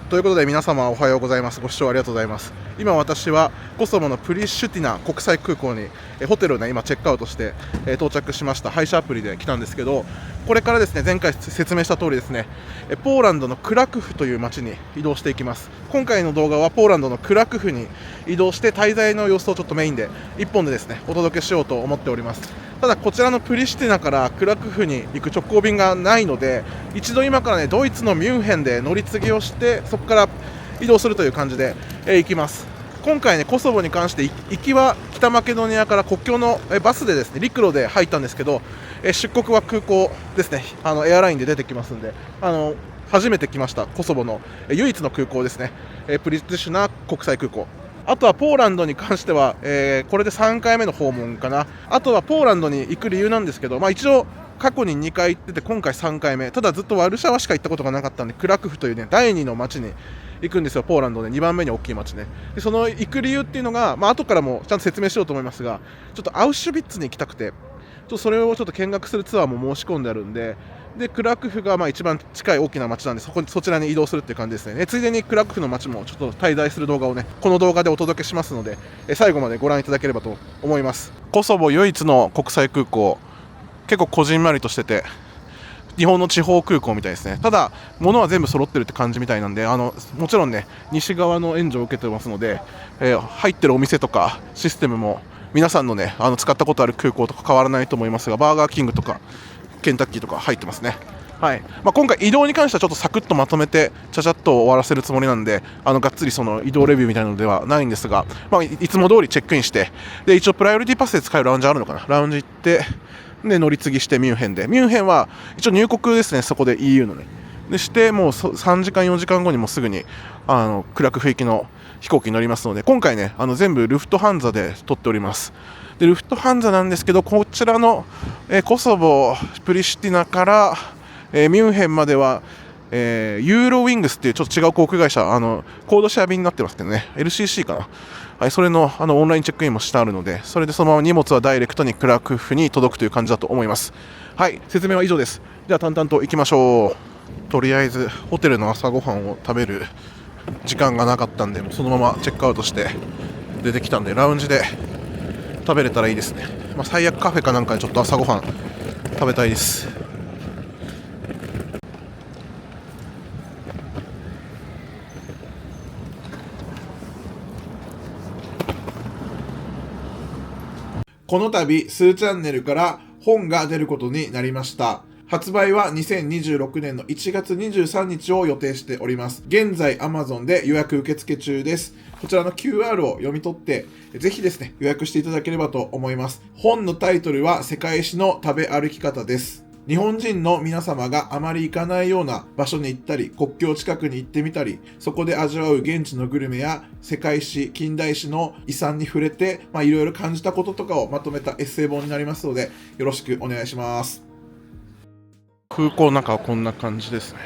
ということで皆様おはようございます。ご視聴ありがとうございます。今私はコソボのプリシュティナ国際空港にホテルをね今チェックアウトして到着しました。配車アプリで来たんですけど、これからですね前回説明した通りですねポーランドのクラクフという街に移動していきます。今回の動画はポーランドのクラクフに移動して滞在の様子をちょっとメインで1本でですねお届けしようと思っております。ただこちらのプリシュティナからクラクフに行く直行便がないので、一度今からねドイツのミュンヘンで乗り継ぎをしてそこから移動するという感じで行きます。今回ねコソボに関して行きは北マケドニアから国境のバスでですね陸路で入ったんですけど、出国は空港ですねエアラインで出てきますんで、初めて来ましたコソボの唯一の空港ですね、プリシュティナ国際空港。あとはポーランドに関しては、これで3回目の訪問かな。あとはポーランドに行く理由なんですけど、一応過去に2回行ってて今回3回目、ただずっとワルシャワしか行ったことがなかったんで、クラクフというね第2の街に行くんですよ。ポーランドで2番目に大きい街ね。でその行く理由っていうのが、後からもちゃんと説明しようと思いますが、ちょっとアウシュビッツに行きたくて、それをちょっと見学するツアーも申し込んであるんで、クラクフが一番近い大きな街なんで、そちらに移動するっていう感じですね。ついでにクラクフの街もちょっと滞在する動画をねこの動画でお届けしますので、最後までご覧いただければと思います。コソボ唯一の国際空港、結構こじんまりとしてて日本の地方空港みたいですね。ただ物は全部揃ってるって感じみたいなんで、もちろんね西側の援助を受けてますので、入ってるお店とかシステムも皆さんのね使ったことある空港とか変わらないと思いますが、バーガーキングとかケンタッキーとか入ってますね。はい。今回移動に関してはちょっとサクッとまとめてちゃちゃっと終わらせるつもりなんで、がっつりその移動レビューみたいなのではないんですが、いつも通りチェックインして、で一応プライオリティパスで使えるラウンジあるのかな、ラウンジ行ってで乗り継ぎしてミュンヘンで、ミュンヘンは一応入国ですね、そこで EU のねでしてもう3時間4時間後にもすぐにクラクフ行きの飛行機に乗りますので、今回ね全部ルフトハンザで取っております。でルフトハンザなんですけど、こちらの、コソボプリシュティナから、ミュンヘンまでは、ユーロウィングスっていうちょっと違う航空会社、コードシェア便になってますけどね、 LCC かな、はい、それの、オンラインチェックインもしてあるので、それでそのまま荷物はダイレクトにクラクフに届くという感じだと思います。はい、説明は以上です。では淡々と行きましょう。とりあえずホテルの朝ごはんを食べる時間がなかったんで、そのままチェックアウトして出てきたんで、ラウンジで食べれたらいいですね。最悪カフェかなんかでちょっと朝ごはん食べたいです。この度スーチャンネルから本が出ることになりました。発売は2026年の1月23日を予定しております。現在 Amazon で予約受付中です。こちらの QR を読み取ってぜひですね予約していただければと思います。本のタイトルは世界史の食べ歩き方です。日本人の皆様があまり行かないような場所に行ったり、国境近くに行ってみたり、そこで味わう現地のグルメや世界史、近代史の遺産に触れて、いろいろ感じたこととかをまとめたエッセイ本になりますので、よろしくお願いします。空港の中はこんな感じですね。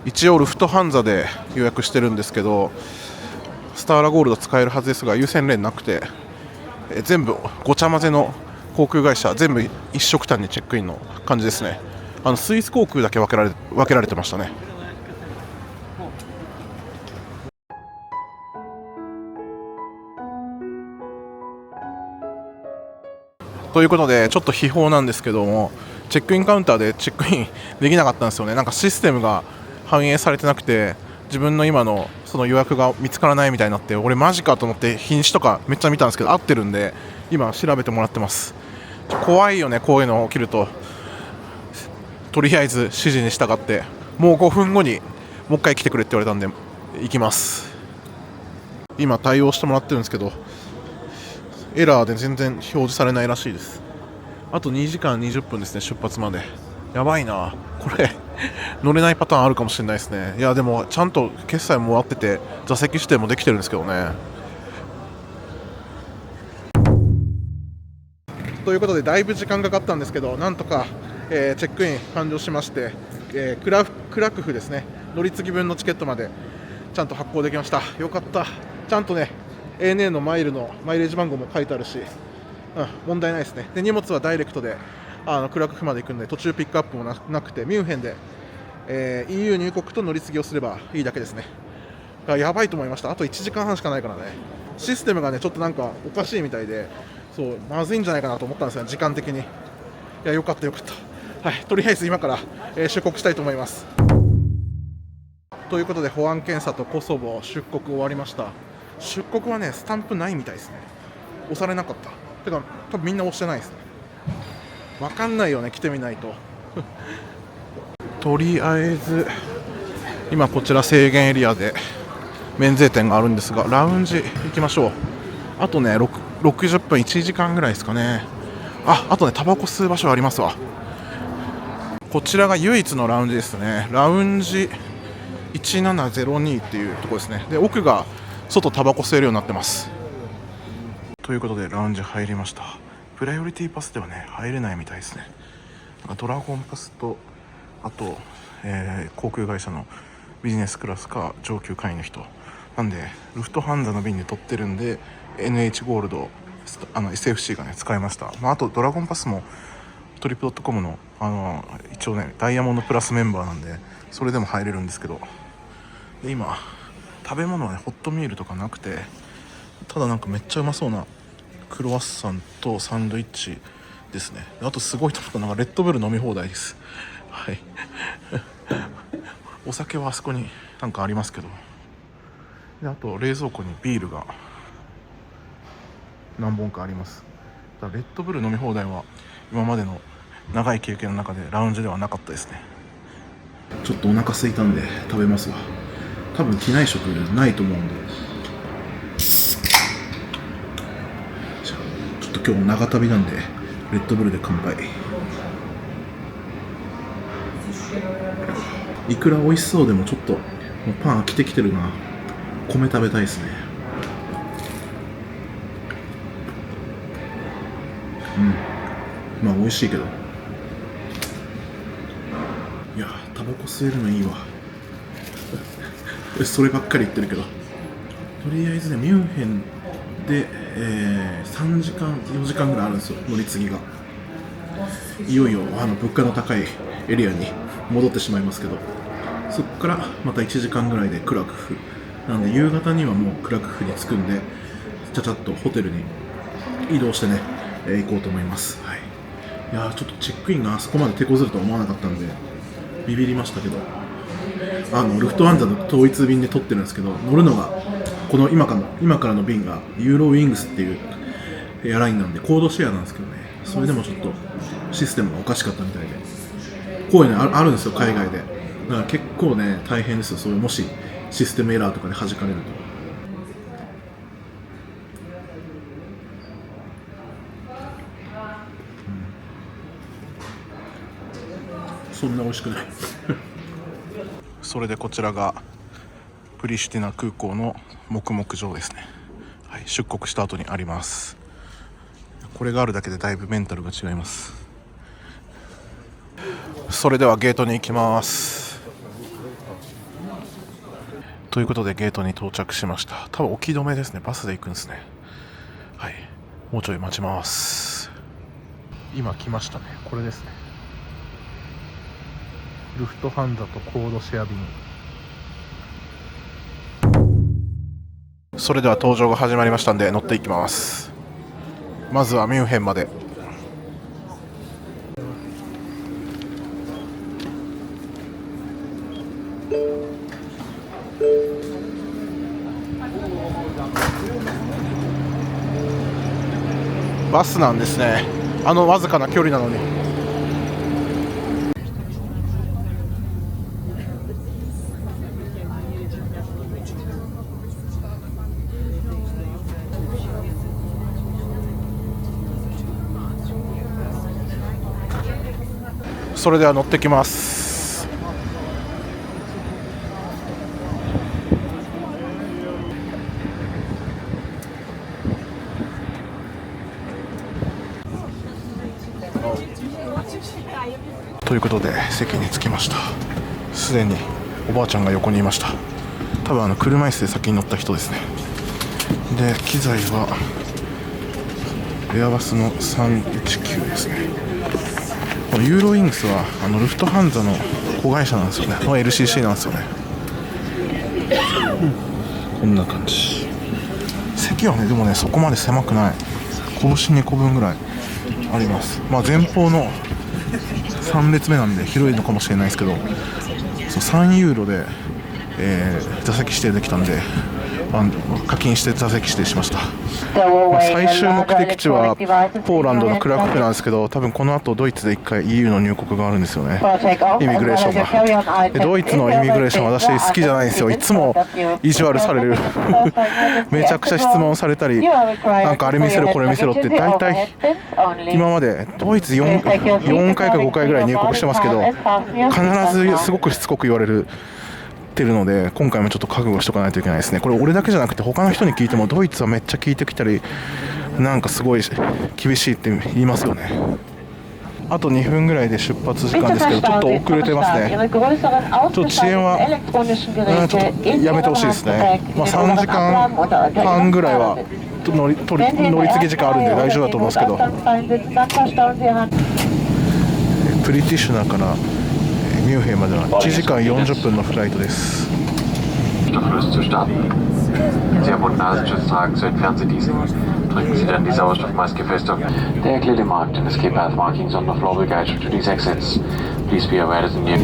一応ルフトハンザで予約してるんですけど、スターラゴールド使えるはずですが優先レーンなくて、全部ごちゃ混ぜの航空会社、全部一色単にチェックインの感じですね。スイス航空だけ分けられてましたね。ということでちょっと秘宝なんですけども、チェックインカウンターでチェックインできなかったんですよね。なんかシステムが反映されてなくて、自分の今のその予約が見つからないみたいになって、俺マジかと思って日にちとかめっちゃ見たんですけど合ってるんで今調べてもらってます。怖いよね、こういうの起きると。とりあえず指示に従ってもう5分後にもう一回来てくれって言われたんで行きます。今対応してもらってるんですけどエラーで全然表示されないらしいです。あと2時間20分ですね、出発まで。やばいなこれ乗れないパターンあるかもしれないですね。いやでもちゃんと決済も終わってて座席指定もできてるんですけどね。ということでだいぶ時間かかったんですけど、なんとか、チェックイン完了しまして、クラクフですね、乗り継ぎ分のチケットまでちゃんと発行できました。よかった。ちゃんとね ANA のマイレージ番号も書いてあるし、問題ないですね。で荷物はダイレクトでクラクフまで行くんで途中ピックアップもなくてミュンヘンで、EU 入国と乗り継ぎをすればいいだけですね。やばいと思いました。あと1時間半しかないからね。システムがねちょっとなんかおかしいみたいで、そうまずいんじゃないかなと思ったんですよね、時間的に。いや、よかったよかった。はい、とりあえず今から、出国したいと思います。ということで保安検査とコソボ出国終わりました。出国はねスタンプないみたいですね。押されなかった。てか多分みんな押してないですね。わかんないよね、来てみないと。とりあえず今こちら制限エリアで免税店があるんですが、ラウンジ行きましょう。あとね60分1時間ぐらいですかね。あとねタバコ吸う場所ありますわ。こちらが唯一のラウンジですね。ラウンジ1702っていうところですね。で奥が外タバコ吸えるようになってます。ということでラウンジ入りました。プライオリティパスではね入れないみたいですね。ドラゴンパスとあと、航空会社のビジネスクラスか上級会員の人なんで、ルフトハンザの便で取ってるんで NH ゴールドSFC がね使えました。あとドラゴンパスもトリップ .com の、一応ねダイヤモンドプラスメンバーなんでそれでも入れるんですけど、で今食べ物はねホットミールとかなくて、ただなんかめっちゃうまそうなクロワッサンとサンドイッチですね。あとすごいと思ったのがレッドブル飲み放題です。はいお酒はあそこになんかありますけど、であと冷蔵庫にビールが何本かあります。だからレッドブル飲み放題は今までの長い経験の中でラウンジではなかったですね。ちょっとお腹空いたんで食べますわ。多分機内食ないと思うんで、じゃあちょっと今日も長旅なんでレッドブルで乾杯。いくら美味しそうでもちょっともうパン飽きてきてるな。米食べたいですね。まあ美味しいけど、いやタバコ吸えるのいいわそればっかり言ってるけど、とりあえずねミュンヘンで、3時間4時間ぐらいあるんですよ、乗り継ぎが。いよいよ物価の高いエリアに戻ってしまいますけど、そこからまた1時間ぐらいでクラクフなんで、夕方にはもうクラクフに着くんでちゃちゃっとホテルに移動してね、行こうと思います。はい、いやちょっとチェックインがあそこまで手こずるとは思わなかったんでビビりましたけど、ルフトハンザの統一便で取ってるんですけど、乗るのがこの今からの便がユーロウィングスっていうエアラインなんでコードシェアなんですけどね、それでもちょっとシステムがおかしかったみたいで、こういうのあるんですよ海外で。だから結構ね大変ですよ、そういうもしシステムエラーとかで弾かれると。そんな美味しくないそれでこちらがプリシュティナ空港の黙々場ですね。はい、出国した後にあります。これがあるだけでだいぶメンタルが違います。それではゲートに行きます。ということでゲートに到着しました。多分置き止めですね。バスで行くんですね。はい、もうちょい待ちます。今来ましたね。これですね。ルフトハンザとコードシェア便。それでは搭乗が始まりましたんで乗っていきます。まずはミュンヘンまで。バスなんですね。わずかな距離なのに。それでは乗ってきます。ということで席に着きました。すでにおばあちゃんが横にいました。多分車椅子で先に乗った人ですね。で機材はエアバスの319ですね。このユーロウィングスはルフトハンザの子会社なんですよね、の LCC なんですよね。こんな感じ。席はねでもねそこまで狭くない、拳2個分ぐらいあります。まあ前方の3列目なんで広いのかもしれないですけど、そう3ユーロで、座席指定できたんで、課金して座席指定しました。最終目的地はポーランドのクラクフなんですけど、多分この後ドイツで1回 EU の入国があるんですよね、イミグレーションが。でドイツのイミグレーション私好きじゃないんですよ。いつも意地悪されるめちゃくちゃ質問されたり、なんかあれ見せろこれ見せろって、大体今までドイツ 4回か5回ぐらい入国してますけど、必ずすごくしつこく言われるてるので、今回もちょっと覚悟しとかないといけないですね。これ俺だけじゃなくて他の人に聞いてもドイツはめっちゃ聞いてきたり、なんかすごい厳しいって言いますよね。あと2分ぐらいで出発時間ですけど、ちょっと遅れてますね。ちょっと遅延はちょっとやめてほしいですね。まあ、3時間半ぐらいは乗り継ぎ時間あるんで大丈夫だと思うんですけど、プリティシュナーからミュンヘンまでは1時間40分のフライトです。Sie haben Nasenschutz tragen, so entfernen Sie diesen. Drücken Sie dann die Sauerstoffmaske fest auf. Der erklärte Markt and escape path markings on the floor will guide you to these exits. Please be aware that the near...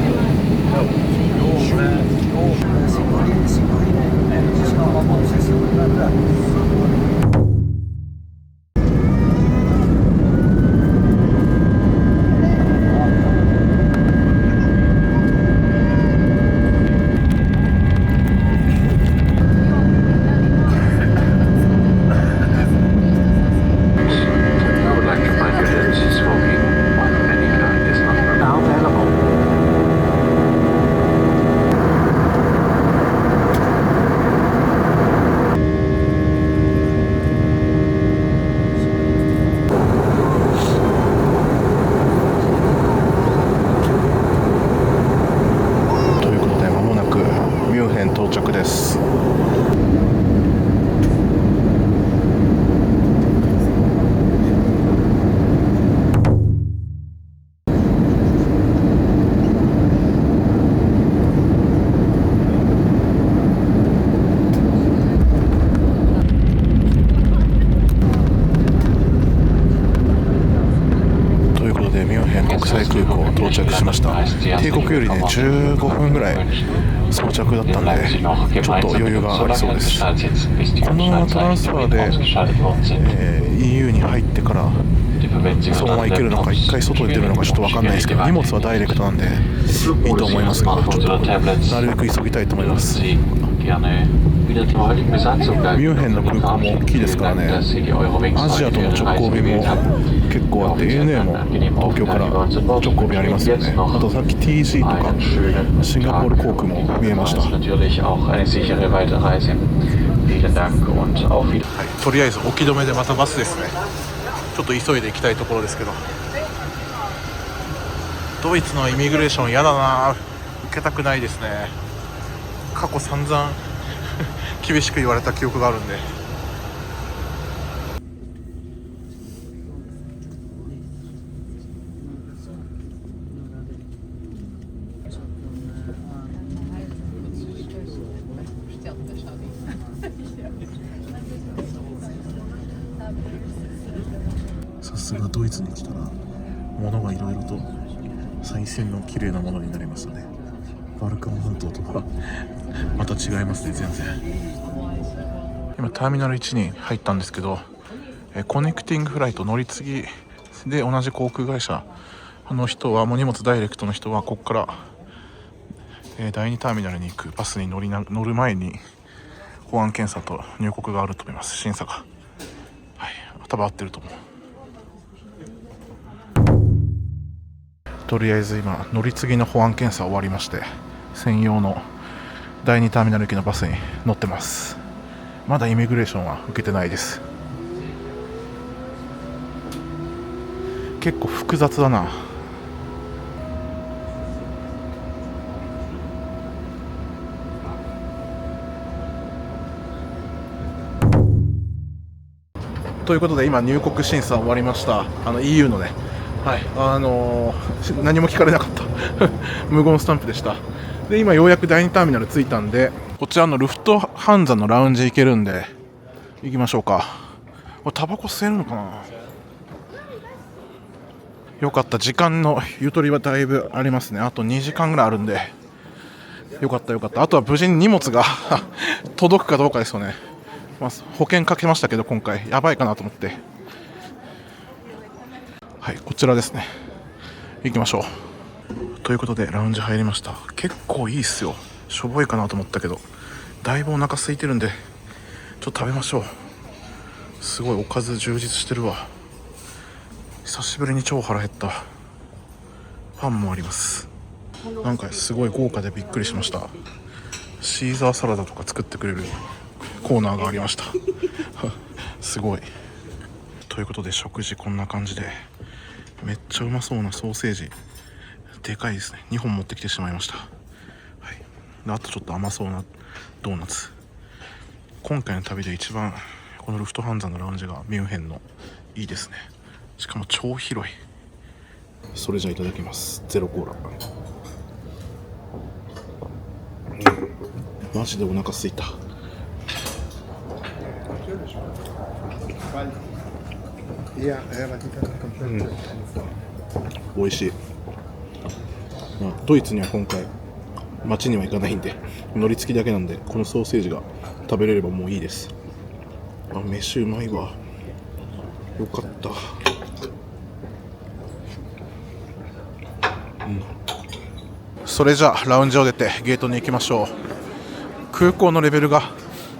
到着です。ということでミュンヘン国際空港到着しました。定刻よりね15分ぐらい到着だったんで、ちょっと余裕がありそうです。このままトランスファーで、EU に入ってからそのまま行けるのか、一回外に出るのかちょっと分かんないですけど、荷物はダイレクトなんでいいと思いますが、ちょっとなるべく急ぎたいと思います。ミュンヘンの空港も大きいですからね。アジアとの直行便も結構あって、 ANA も東京から直行便ありますよね。あとさっき TG とかシンガポール航空も見えました。はい、とりあえず置き止めでまたバスですね。ちょっと急いで行きたいところですけど、ドイツのイミグレーション嫌だな、受けたくないですね。過去散々厳しく言われた記憶があるんで。さすがドイツに来たら物がいろいろと最新の綺麗なものになりましたね。バルカン半島とはまた違いますね、全然。今ターミナル1に入ったんですけど、コネクティングフライト乗り継ぎで同じ航空会社の人は、もう荷物ダイレクトの人はここから、第2ターミナルに行くバスに乗る前に保安検査と入国があると思います、審査が。はい、多分合ってると思う。とりあえず今乗り継ぎの保安検査終わりまして、専用の第2ターミナル行きのバスに乗ってます。まだイミグレーションは受けてないです。結構複雑だな。ということで今入国審査終わりました。EU のねはい、何も聞かれなかった無言スタンプでした。で今ようやく第2ターミナル着いたんで、こちらのルフトハンザのラウンジ行けるんで行きましょうか。これタバコ吸えるのかな。よかった、時間のゆとりはだいぶありますね。あと2時間ぐらいあるんでよかったよかった。あとは無事に荷物が届くかどうかですよね。まあ、保険かけましたけど今回やばいかなと思って、はい、こちらですね。行きましょう。ということでラウンジ入りました。結構いいっすよ。しょぼいかなと思ったけどだいぶお腹空いてるんでちょっと食べましょう。すごいおかず充実してるわ。久しぶりに超腹減った。パンもあります。なんかすごい豪華でびっくりしました。シーザーサラダとか作ってくれるコーナーがありましたすごい。ということで食事こんな感じで、めっちゃうまそうなソーセージでかいですね。2本持ってきてしまいました。はい、であとちょっと甘そうなドーナツ。今回の旅で一番このルフトハンザのラウンジがミュンヘンのいいですね。しかも超広い。それじゃいただきます。ゼロコーラ。マジでお腹すいた。美味しい。まあ、ドイツには今回街には行かないんで乗り継ぎだけなんで、このソーセージが食べれればもういいです。あ、飯うまいわ。よかった。それじゃあラウンジを出てゲートに行きましょう。空港のレベルが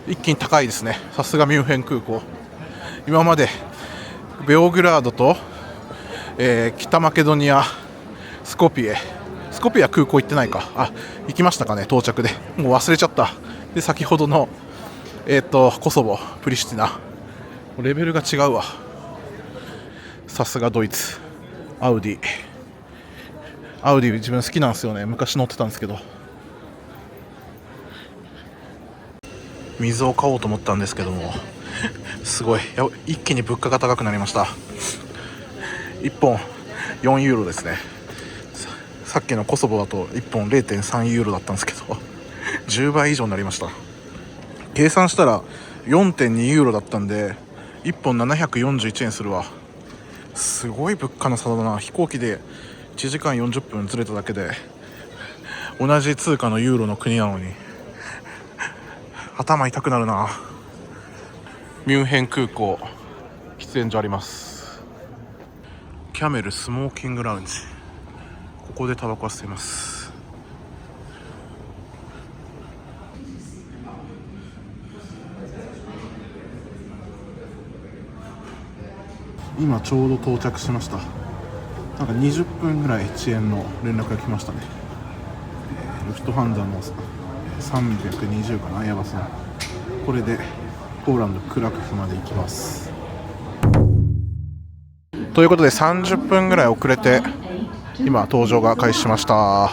一気に高いですね。さすがミュンヘン空港。今までベオグラードと、北マケドニア、スコピエは空港行ってないか。あ、行きましたかね。到着でもう忘れちゃった。で先ほどのコソボ、プリシティナ、レベルが違うわ。さすがドイツ。アウディ自分好きなんですよね。昔乗ってたんですけど。水を買おうと思ったんですけどもすごい一気に物価が高くなりました。1本4ユーロですね。さっきのコソボだと1本 0.3 ユーロだったんですけど10倍以上になりました。計算したら 4.2 ユーロだったんで1本741円するわ。すごい物価の差だな。飛行機で1時間40分ずれただけで同じ通貨のユーロの国なのに頭痛くなるな。ミュンヘン空港喫煙所あります。キャメルスモーキングラウンジ。ここでタバコは吸います。今ちょうど到着しました。なんか20分ぐらい遅延の連絡が来ましたね。ルフトハンザの320かな、ヤバさん。これでポーランドクラクフまで行きます。ということで30分ぐらい遅れて今搭乗が開始しました。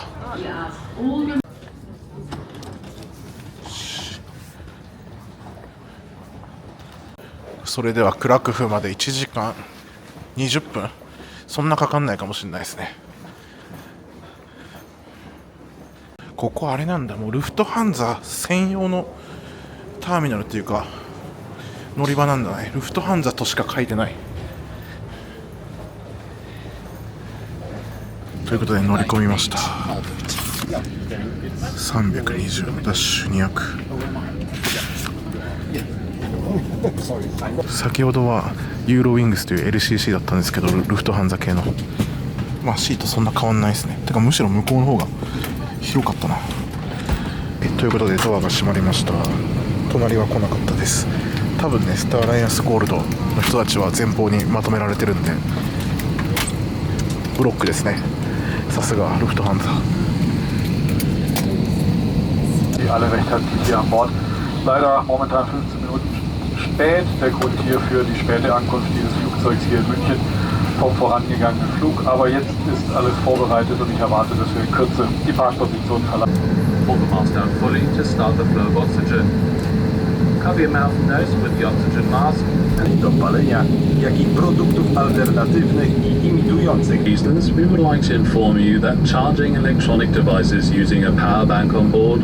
それではクラクフまで1時間20分、そんなかかんないかもしれないですね。ここあれなんだ、もうルフトハンザ専用のターミナルっていうか乗り場なんだね。ルフトハンザとしか書いてない。ということで乗り込みました。320ダッシュ200。先ほどはユーロウィングスという LCC だったんですけど、ルフトハンザ系のまあシートそんな変わんないですね。てかむしろ向こうの方が広かったな。ということでドアが閉まりました。隣は来なかったです。多分ね、スターアライアンスゴールドの人たちは前方にまとめられてるんでブロックですね。さすがルフトハンザ。Alle recht herzlich hier an Bord. Leider momentan 15 Minuten spät. Der Grund hierfür die späte Ankunft dieses Flugzeugs hier in München vom vorangegangenen Flug. Aber jetzt ist alles vorbereitet und ich erwarte, dass wir in Kürze die Parkposition verlassen. Pull the mask down fully to start the flow of oxygen. Cover your mouth and nose with the oxygen mask. Do palenia, jak i produktów alternatywnych i imitują Eastlands, we would like to inform you that charging electronic devices using a power bank on board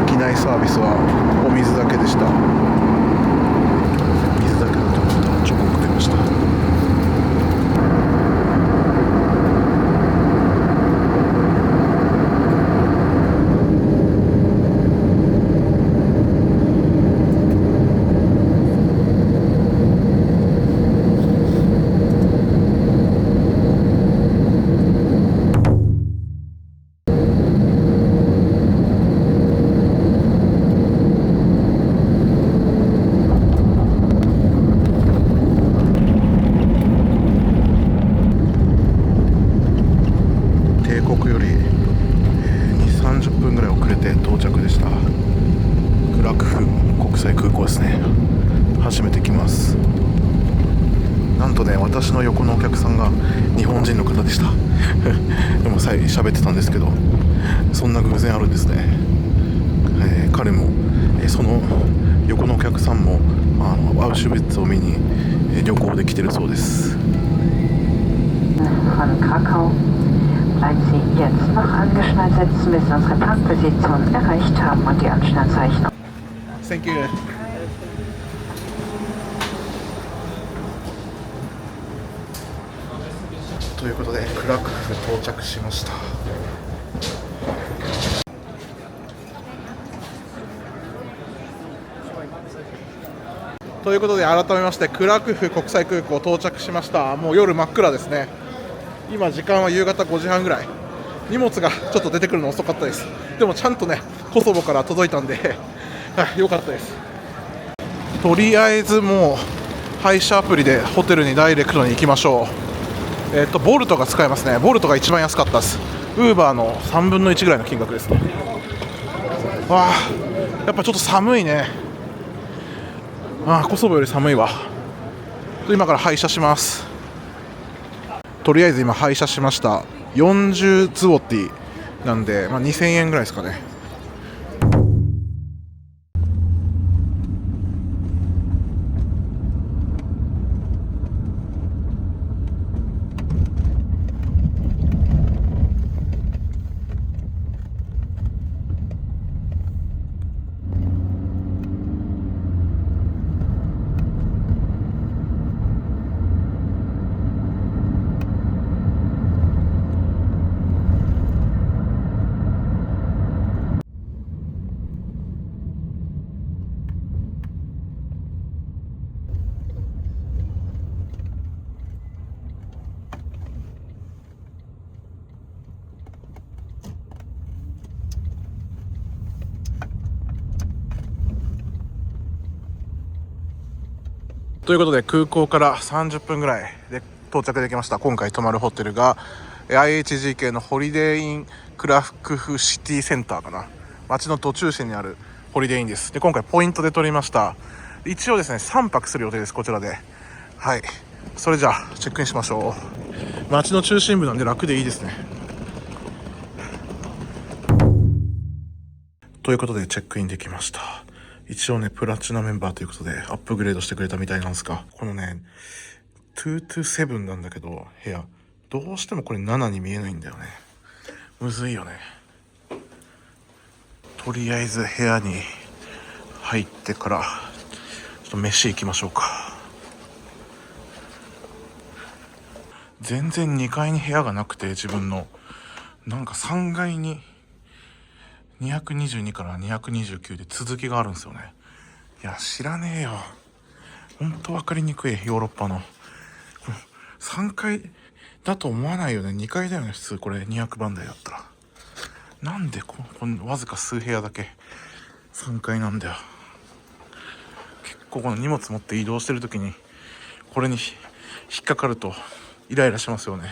機内サービスはお水だけでした。水だけだとチョコくれました。定刻より2、30分ぐらい遅れて到着でした。クラクフ国際空港ですね。初めて来ます。なんとね、私の横のお客さんが日本人の方でした。でも喋ってたんですけど、そんな偶然あるんですね。彼も、その横のお客さんもアウシュビッツを見に、旅行で来てるそうです。Von Krakau. Bleiben Sie jetzt noch angeschnallt sitzen, bis Sie unsere Parkposition erreicht haben und die Anschnallzeichnung. Thank you. ということでクラクフ到着しました。ということで改めましてクラクフ国際空港到着しました。もう夜真っ暗ですね。今時間は夕方5時半ぐらい。荷物がちょっと出てくるの遅かったです。でもちゃんとねコソボから届いたんで良かったです。とりあえずもう配車アプリでホテルにダイレクトに行きましょう。ボルトが使えますね。ボルトが一番安かったです。ウーバーの3分の1ぐらいの金額ですね。わあ、やっぱちょっと寒いね。コソボより寒いわ。今から配車します。とりあえず今配車しました。40ズウォティなんで、2000円ぐらいですかね。ということで空港から30分ぐらいで到着できました。今回泊まるホテルが IHG のホリデーインクラクフシティセンターかな。街の途中心にあるホリデーインです。で今回ポイントで取りました。一応ですね3泊する予定です。こちらで。はい、それじゃあチェックインしましょう。街の中心部なんで楽でいいですね。ということでチェックインできました。一応ねプラチナメンバーということでアップグレードしてくれたみたいなんですが、このね227なんだけど部屋どうしてもこれ7に見えないんだよね。むずいよね。とりあえず部屋に入ってからちょっと飯行きましょうか。全然2階に部屋がなくて、自分のなんか3階に222から229で続きがあるんですよね。いや知らねえよ、ほんと分かりにくい。ヨーロッパの3階だと思わないよね。2階だよね普通。これ200番台だったらなんでこのわずか数部屋だけ3階なんだよ。結構この荷物持って移動してる時にこれに引っかかるとイライラしますよね。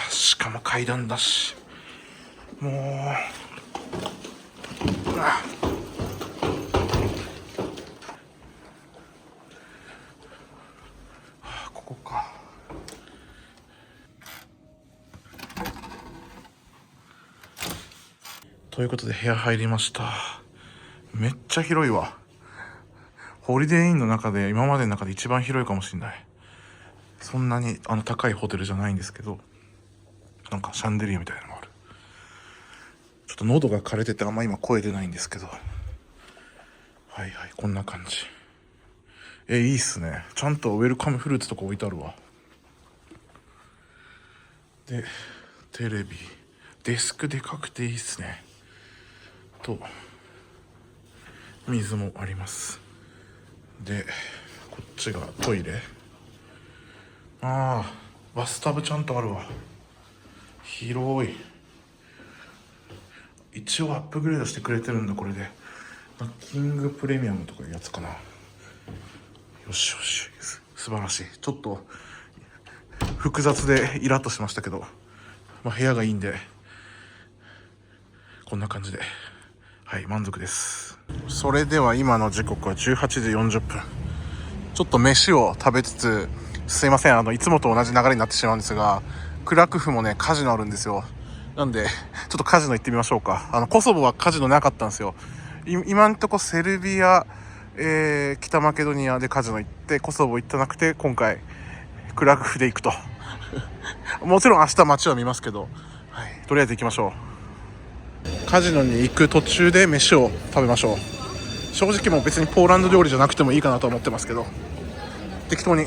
しかも階段だし、もうここか。ということで部屋入りました。めっちゃ広いわ。ホリデーインの中で今までの中で一番広いかもしれない。そんなに高いホテルじゃないんですけど、なんかシャンデリアみたいなのもある。ちょっと喉が枯れててあんま今声出ないんですけど、はいはい、こんな感じ。いいっすね。ちゃんとウェルカムフルーツとか置いてあるわ。でテレビ、デスクでかくていいっすね。と水もあります。でこっちがトイレ。バスタブちゃんとあるわ。広い。一応アップグレードしてくれてるんだ。これでキングプレミアムとかいうやつかな。よしよし、素晴らしい。ちょっと複雑でイラッとしましたけど、部屋がいいんでこんな感じで、はい、満足です。それでは今の時刻は18時40分。ちょっと飯を食べつつ、すいません、いつもと同じ流れになってしまうんですが、クラクフもねカジノあるんですよ。なんでちょっとカジノ行ってみましょうか。コソボはカジノなかったんですよ。今んとこセルビア、北マケドニアでカジノ行って、コソボ行ってなくて、今回クラクフで行くともちろん明日街は見ますけど、はい、とりあえず行きましょう。カジノに行く途中で飯を食べましょう。正直もう別にポーランド料理じゃなくてもいいかなと思ってますけど、適当に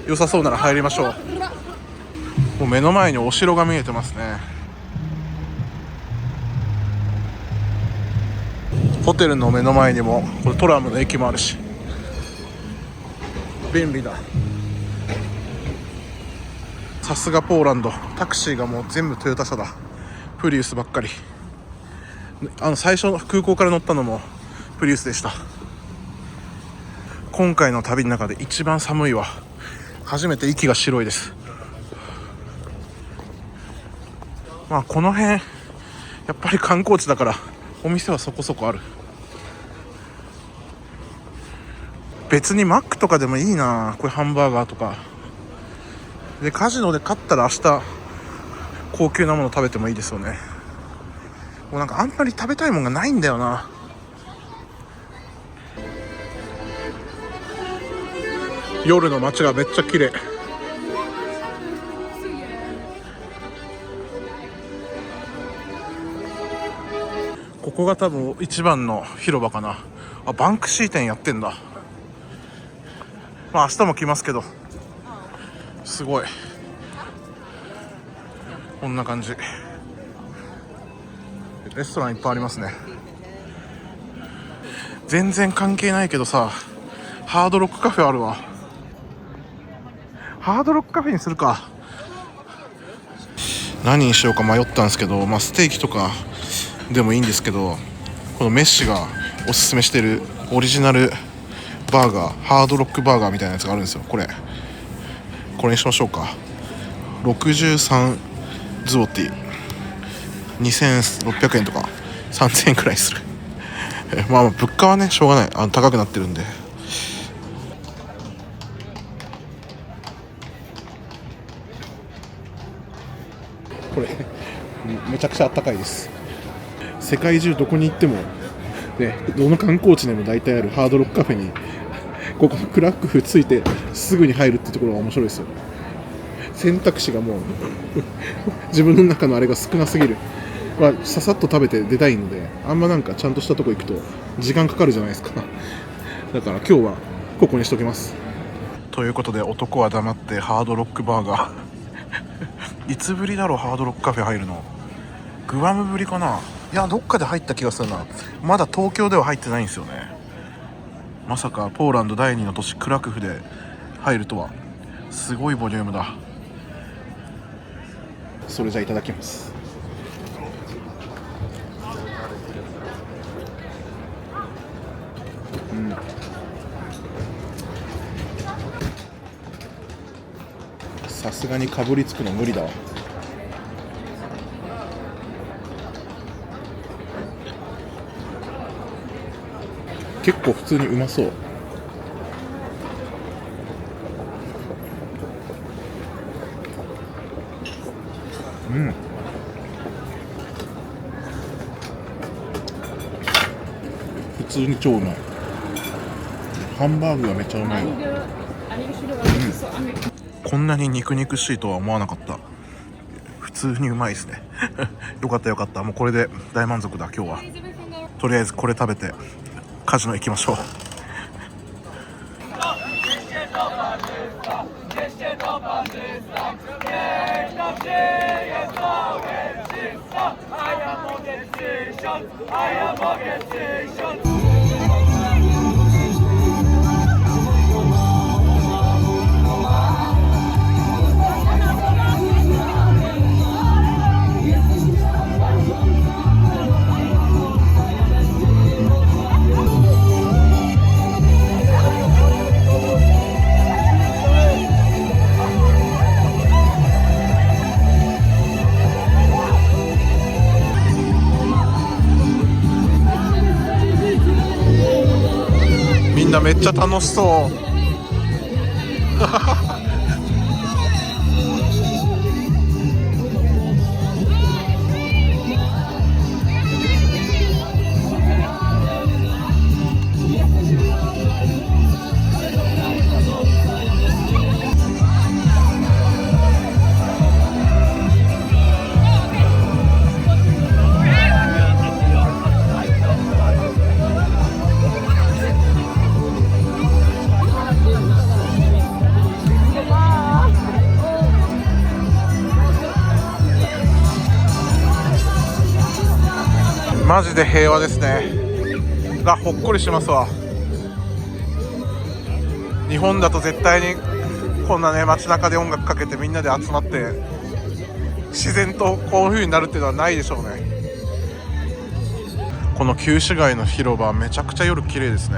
良さそうなら入りましょう。もう目の前にお城が見えてますね。ホテルの目の前にもこれトラムの駅もあるし便利だ。さすがポーランド。タクシーがもう全部トヨタ車だ。プリウスばっかり。最初の空港から乗ったのもプリウスでした。今回の旅の中で一番寒いわ。初めて息が白いです。この辺やっぱり観光地だからお店はそこそこある。別にマックとかでもいいな。これハンバーガーとかで、カジノで勝ったら明日高級なもの食べてもいいですよね。もうなんかあんまり食べたいもんがないんだよな。夜の街がめっちゃ綺麗。ここが多分一番の広場かな。バンクシー店やってんだ。明日も来ますけど、すごいこんな感じ。レストランいっぱいありますね。全然関係ないけどさ、ハードロックカフェあるわ。ハードロックカフェにするか。何にしようか迷ったんですけど、ステーキとかでもいいんですけど、このメッシがおすすめしてるオリジナルバーガー、ハードロックバーガーみたいなやつがあるんですよ。これにしましょうか。63ズオティ、2600円とか3000円くらいする物価はねしょうがない、高くなってるんで。これめちゃくちゃあったかいです。世界中どこに行ってもね、どの観光地でも大体あるハードロックカフェにここクラクフついてすぐに入るってところが面白いですよ。選択肢がもう自分の中のあれが少なすぎる。ささっと食べて出たいので、あんまなんかちゃんとしたとこ行くと時間かかるじゃないですか。だから今日はここにしときます。ということで、男は黙ってハードロックバーガーいつぶりだろう、ハードロックカフェ入るの。グアムぶりかな。いや、どっかで入った気がするな。まだ東京では入ってないんですよね。まさかポーランド第2の都市クラクフで入るとは。すごいボリュームだ。それじゃいただきます。さすがにかぶりつくの無理だわ。結構普通にうまそう。うん。普通に超うまい。ハンバーグがめっちゃうまいわ。こんなに肉々しいとは思わなかった。普通にうまいですね。よかったよかった。もうこれで大満足だ今日は。とりあえずこれ食べてカジノ行きましょう。みんなめっちゃ楽しそう。マジで平和ですね。ほっこりしますわ。日本だと絶対にこんなね街中で音楽かけてみんなで集まって自然とこういう風になるっていうのはないでしょうね。この旧市街の広場めちゃくちゃ夜綺麗ですね。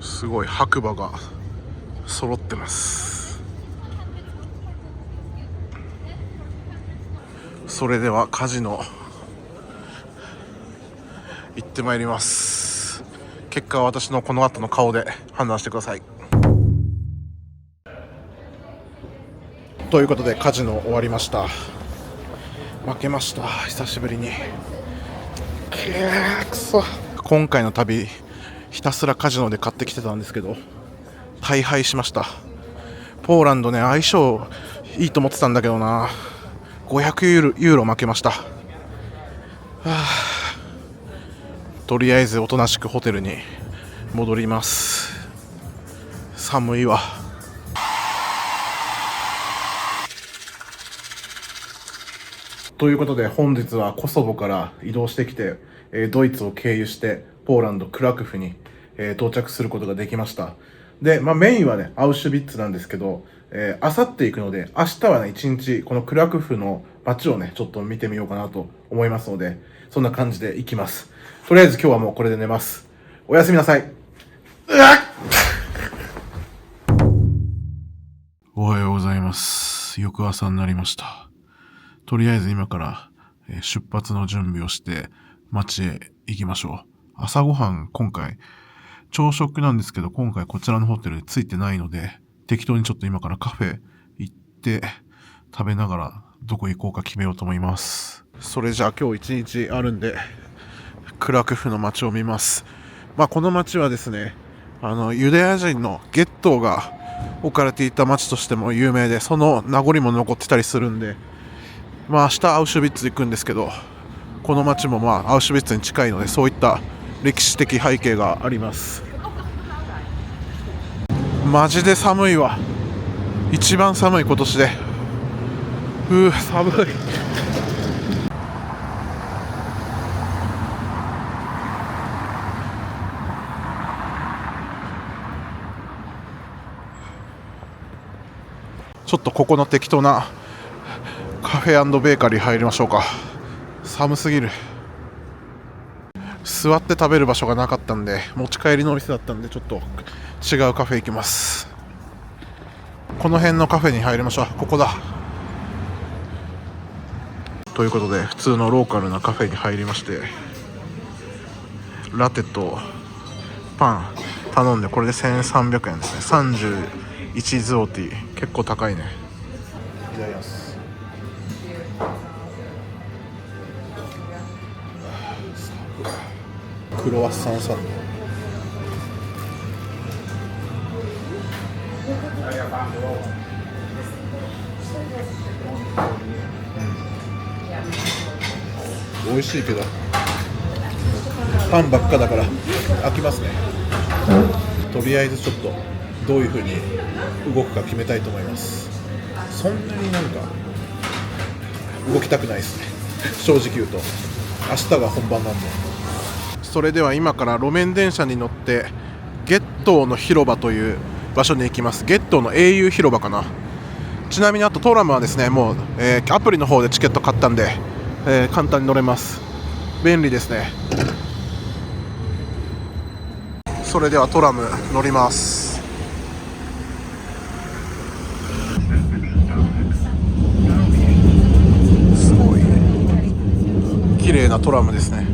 すごい白馬が揃ってます。それではカジノ行ってまいります。結果は私のこの後の顔で判断してください。ということでカジノ終わりました。負けました。久しぶりに。くそ。今回の旅ひたすらカジノで買ってきてたんですけど大敗しました。ポーランドね相性いいと思ってたんだけどな。500ユーロ負けました。とりあえずおとなしくホテルに戻ります。寒いわ。ということで本日はコソボから移動してきてドイツを経由してポーランドクラクフに到着することができました。で、メインはねアウシュビッツなんですけどあさって行くので明日はね一日このクラクフの街をねちょっと見てみようかなと思いますのでそんな感じで行きます。とりあえず今日はもうこれで寝ます。おやすみなさい。おはようございます。翌朝になりました。とりあえず今から出発の準備をして街へ行きましょう。朝ごはん今回朝食なんですけど今回こちらのホテルでついてないので適当にちょっと今からカフェ行って食べながらどこ行こうか決めようと思います。それじゃあ今日一日あるんでクラクフの街を見ます。この街はですねユダヤ人のゲットーが置かれていた街としても有名でその名残も残ってたりするんで明日アウシュビッツ行くんですけどこの街もアウシュビッツに近いのでそういった歴史的背景があります。マジで寒いわ。一番寒い今年で寒い。ちょっとここの適当なカフェ&ベーカリー入りましょうか。寒すぎる。座って食べる場所がなかったんで、持ち帰りのお店だったんで、ちょっと違うカフェ行きます。この辺のカフェに入りましょう。ここだ。ということで、普通のローカルなカフェに入りまして、ラテとパン頼んで、これで1300円ですね。31ズオティ、結構高いね。いただきます。クロワッサンサンド。美味しいけどパンばっかだから飽きますね。とりあえずちょっとどういう風に動くか決めたいと思います。そんなになんか動きたくないですね、正直言うと。明日が本番なんで。それでは今から路面電車に乗ってゲットーの広場という場所に行きます。ゲットーの英雄広場かな。ちなみにあとトラムはですね、もう、アプリの方でチケット買ったんで、簡単に乗れます。便利ですね。それではトラム乗ります。すごい綺麗なトラムですね。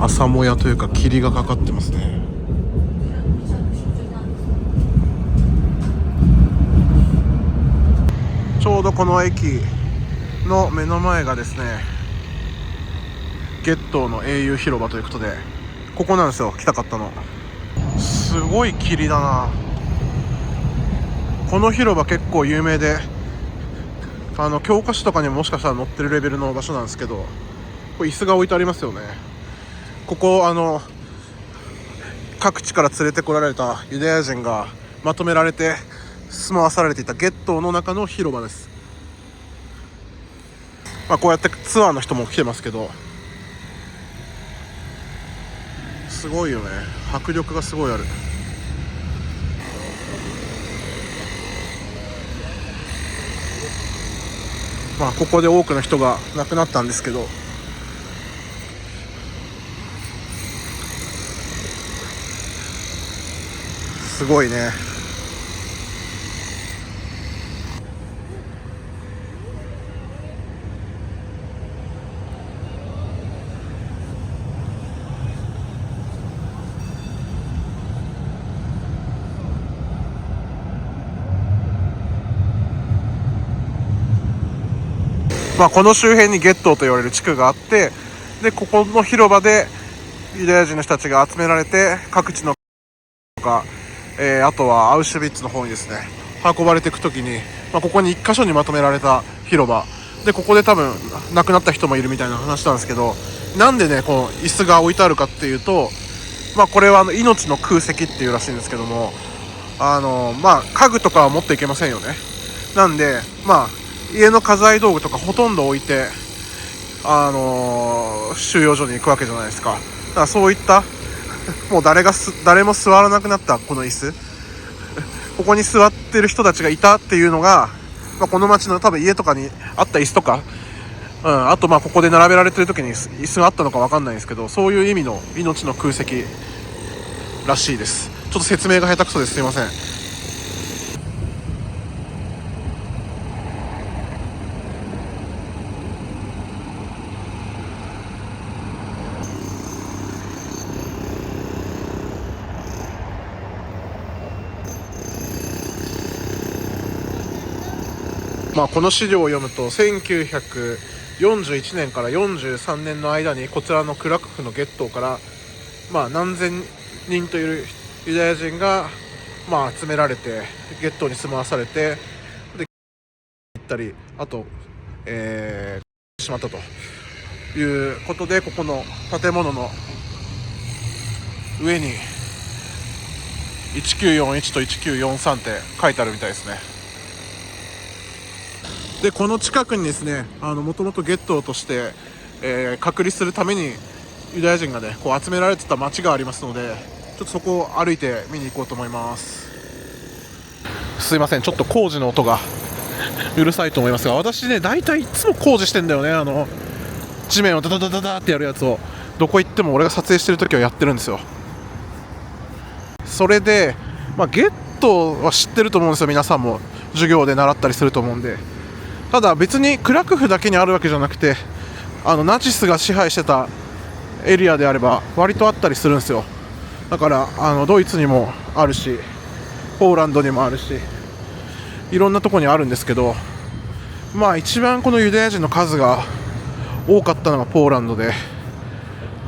朝もやというか霧がかかってますね。ちょうどこの駅の目の前がですね、ゲットーの英雄広場ということで、ここなんですよ、来たかったの。すごい霧だな。この広場結構有名で、教科書とかにももしかしたら載ってるレベルの場所なんですけど、これ椅子が置いてありますよね。ここ各地から連れてこられたユダヤ人がまとめられて住まわされていたゲットーの中の広場です。こうやってツアーの人も来てますけど、すごいよね。迫力がすごいある。ここで多くの人が亡くなったんですけど、すごいね。この周辺にゲットーと言われる地区があって、でここの広場でユダヤ人の人たちが集められて、各地のか、あとはアウシュビッツの方にですね運ばれていくときに、ここに1箇所にまとめられた広場で、ここで多分亡くなった人もいるみたいな話なんですけど、なんでねこの椅子が置いてあるかっていうと、これは命の空席っていうらしいんですけども、家具とかは持っていけませんよね。なんで家の家財道具とかほとんど置いて、収容所に行くわけじゃないですか。だからそういったもう誰も座らなくなったこの椅子、ここに座ってる人たちがいたっていうのが、この街の多分家とかにあった椅子とか、あとここで並べられてる時に椅子があったのか分かんないんですけど、そういう意味の命の空席らしいです。ちょっと説明が下手くそです。すいません。この資料を読むと1941年から43年の間にこちらのクラクフのゲットーから、何千人というユダヤ人が、集められてゲットーに住まわされて、で行ったり、あと、しまったということで、ここの建物の上に1941と1943って書いてあるみたいですね。でこの近くにですね、もともとゲットーとして、隔離するためにユダヤ人がねこう集められてた町がありますので、ちょっとそこを歩いて見に行こうと思います。すいません、ちょっと工事の音がうるさいと思いますが、私ね大体いつも工事してんだよね。地面をダダダダダってやるやつをどこ行っても俺が撮影してる時はやってるんですよ。それで、ゲットーは知ってると思うんですよ。皆さんも授業で習ったりすると思うんで。ただ別にクラクフだけにあるわけじゃなくて、ナチスが支配してたエリアであれば割とあったりするんですよ。だからドイツにもあるし、ポーランドにもあるし、いろんなとこにあるんですけど、一番このユダヤ人の数が多かったのがポーランドで、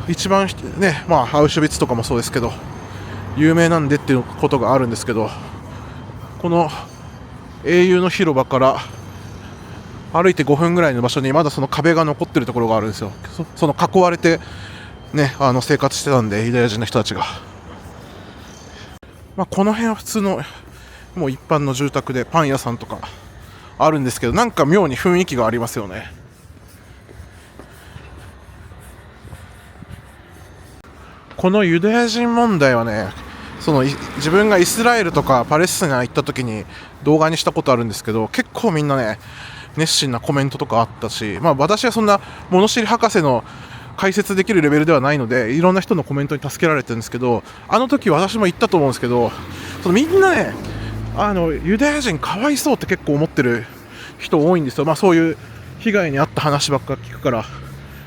一番ね、アウシュビッツとかもそうですけど有名なんでっていうことがあるんですけど、この英雄の広場から歩いて5分ぐらいの場所にまだその壁が残ってるところがあるんですよ。その囲われてね、生活してたんで、ユダヤ人の人たちが。この辺は普通のもう一般の住宅でパン屋さんとかあるんですけど、なんか妙に雰囲気がありますよね。このユダヤ人問題はね、自分がイスラエルとかパレスチナ行った時に動画にしたことあるんですけど、結構みんなね熱心なコメントとかあったし、私はそんな物知り博士の解説できるレベルではないので、いろんな人のコメントに助けられてるんですけど、時私も言ったと思うんですけど、みんなねユダヤ人かわいそうって結構思ってる人多いんですよ。そういう被害に遭った話ばっか聞くから。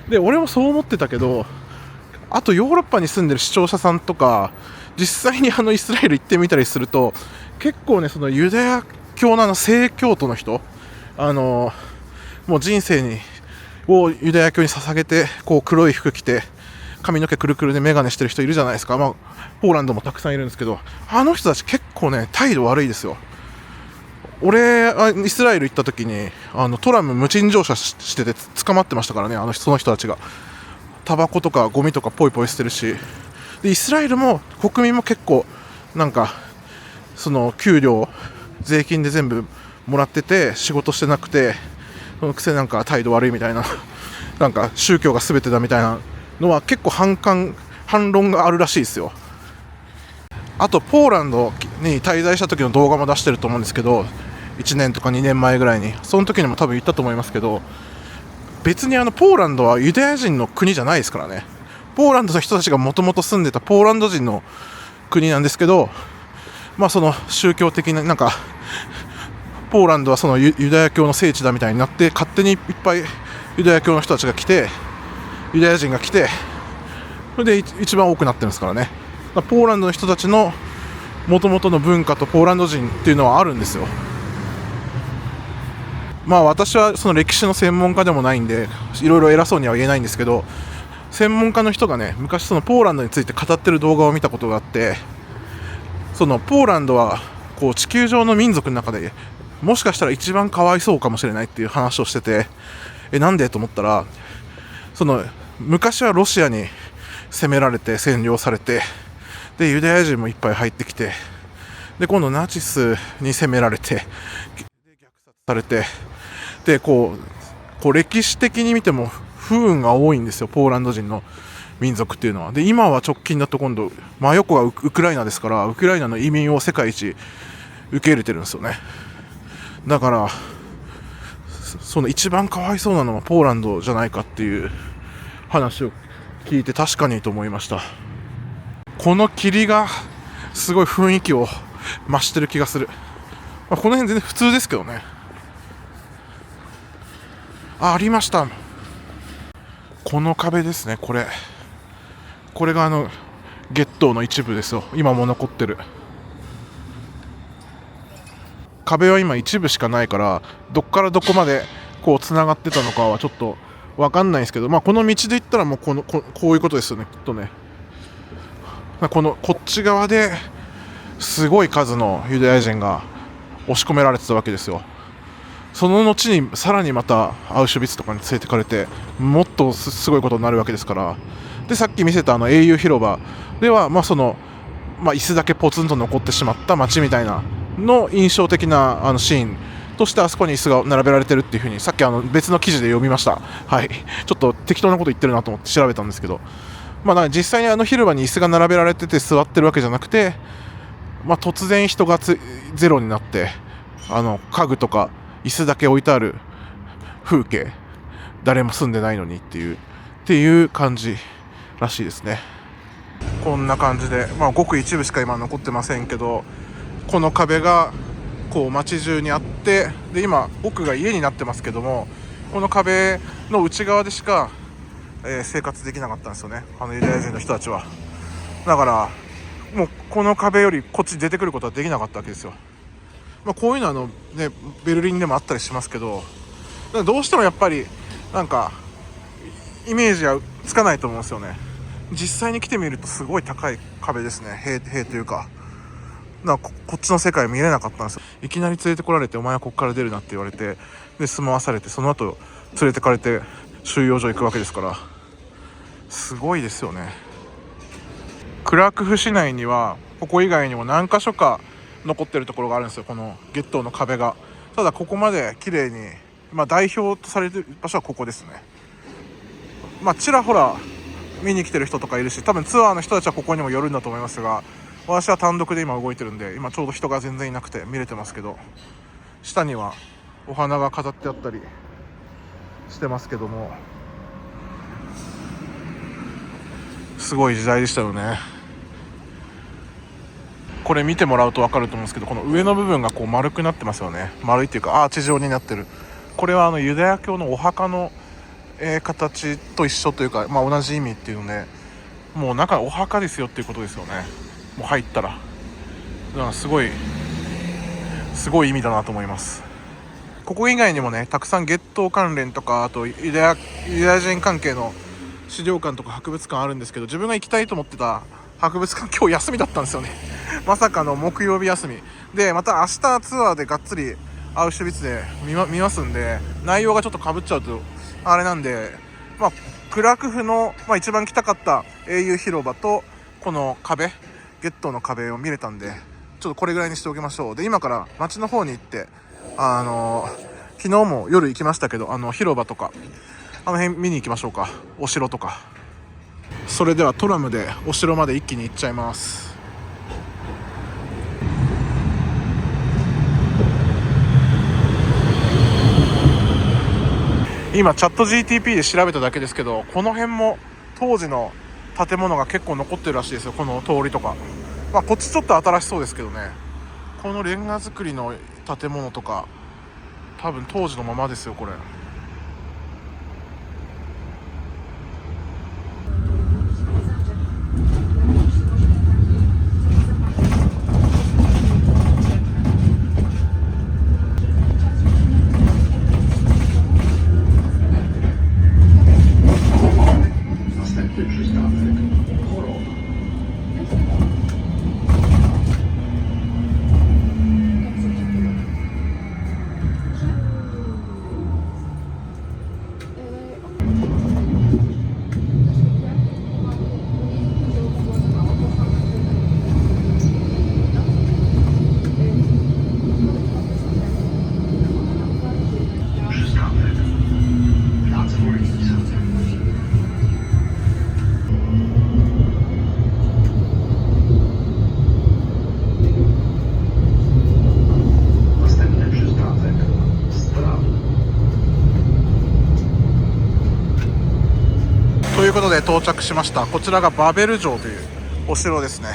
で俺もそう思ってたけど、あとヨーロッパに住んでる視聴者さんとか実際にイスラエル行ってみたりすると、結構ねそのユダヤ教の正教徒の人、もう人生をユダヤ教に捧げて、こう黒い服着て髪の毛くるくるで眼鏡してる人いるじゃないですか。ポーランドもたくさんいるんですけど、人たち結構ね態度悪いですよ。俺イスラエル行った時にトラム無賃乗車してて捕まってましたからね。その人たちがタバコとかゴミとかポイポイしてるし、でイスラエルも国民も結構なんかその給料税金で全部もらってて仕事してなくて、そのくせなんか態度悪いみたいな、なんか宗教が全てだみたいなのは結構反論があるらしいですよ。あとポーランドに滞在した時の動画も出してると思うんですけど、1年とか2年前ぐらいに、その時にも多分言ったと思いますけど、別にポーランドはユダヤ人の国じゃないですからね。ポーランドの人たちがもともと住んでたポーランド人の国なんですけど、その宗教的ななんかポーランドはそのユダヤ教の聖地だみたいになって、勝手にいっぱいユダヤ教の人たちが来て、ユダヤ人が来て、それで一番多くなってるんですからね。ポーランドの人たちの元々の文化とポーランド人っていうのはあるんですよ。私はその歴史の専門家でもないんでいろいろ偉そうには言えないんですけど、専門家の人がね昔そのポーランドについて語ってる動画を見たことがあって、そのポーランドはこう地球上の民族の中でもしかしたら一番かわいそうかもしれないっていう話をしてて、なんでと思ったら、その昔はロシアに攻められて占領されて、でユダヤ人もいっぱい入ってきて、で今度ナチスに攻められて、で虐殺されて、でこう歴史的に見ても不運が多いんですよ、ポーランド人の民族っていうのは。で今は直近だと今度真横がウクライナですから、ウクライナの移民を世界一受け入れてるんですよね。だからその一番かわいそうなのはポーランドじゃないかっていう話を聞いて、確かにと思いました。この霧がすごい雰囲気を増してる気がする。この辺全然普通ですけどね。ありました。この壁ですね。これがゲットーの一部ですよ。今も残ってる。壁は今一部しかないから、どっからどこまでこうつながってたのかはちょっと分かんないんですけど、この道で言ったらもうこういうことですよね、きっとね。こっち側ですごい数のユダヤ人が押し込められてたわけですよ。その後にさらにまたアウシュビッツとかに連れてかれて、もっとすごいことになるわけですから。でさっき見せた英雄広場では、椅子だけポツンと残ってしまった街みたいなの印象的なシーンとして、あそこに椅子が並べられてるっていう風にさっき別の記事で読みました。はい、ちょっと適当なこと言ってるなと思って調べたんですけど、実際に広場に椅子が並べられてて座ってるわけじゃなくて、突然人がゼロになって、家具とか椅子だけ置いてある風景、誰も住んでないのにっていう感じらしいですね。こんな感じで、ごく一部しか今残ってませんけど、この壁がこう街中にあって、で今僕が家になってますけども、この壁の内側でしか、生活できなかったんですよね、ユダヤ人の人たちは。だからもうこの壁よりこっち出てくることはできなかったわけですよ。こういうのはベルリンでもあったりしますけど、どうしてもやっぱりなんかイメージはつかないと思うんですよね。実際に来てみるとすごい高い壁ですね。塀というか、こっちの世界見れなかったんですよ。いきなり連れてこられて、お前はここから出るなって言われて、で住まわされて、その後連れてかれて収容所行くわけですから、すごいですよね。クラクフ市内にはここ以外にも何か所か残ってるところがあるんですよ、このゲットーの壁が。ただここまで綺麗に、代表とされてる場所はここですね。ちらほら見に来てる人とかいるし、多分ツアーの人たちはここにも寄るんだと思いますが、私は単独で今動いてるんで、今ちょうど人が全然いなくて見れてますけど、下にはお花が飾ってあったりしてますけども、すごい時代でしたよね。これ見てもらうと分かると思うんですけど、この上の部分がこう丸くなってますよね。丸いっていうかアーチ状になってる。これはユダヤ教のお墓の、形と一緒というか、同じ意味っていうので、もう中お墓ですよっていうことですよね。もう入ったら、だからすごい意味だなと思います。ここ以外にもね、たくさんゲットー関連とか、あとユダヤ人関係の資料館とか博物館あるんですけど、自分が行きたいと思ってた博物館今日休みだったんですよね。まさかの木曜日休みで、また明日ツアーでがっつりアウシュビッツで見ますんで、内容がちょっと被っちゃうとあれなんで、クラクフの、一番来たかった英雄広場とこの壁、ゲットーの壁を見れたんで、ちょっとこれぐらいにしておきましょう。で今から街の方に行って、昨日も夜行きましたけど、広場とか辺見に行きましょうか。お城とか。それではトラムでお城まで一気に行っちゃいます。今チャット GTP で調べただけですけど、この辺も当時の建物が結構残ってるらしいですよ。この通りとか、こっちちょっと新しそうですけどね。このレンガ造りの建物とか多分当時のままですよ、これ。ということで到着しました。こちらがバベル城というお城ですね。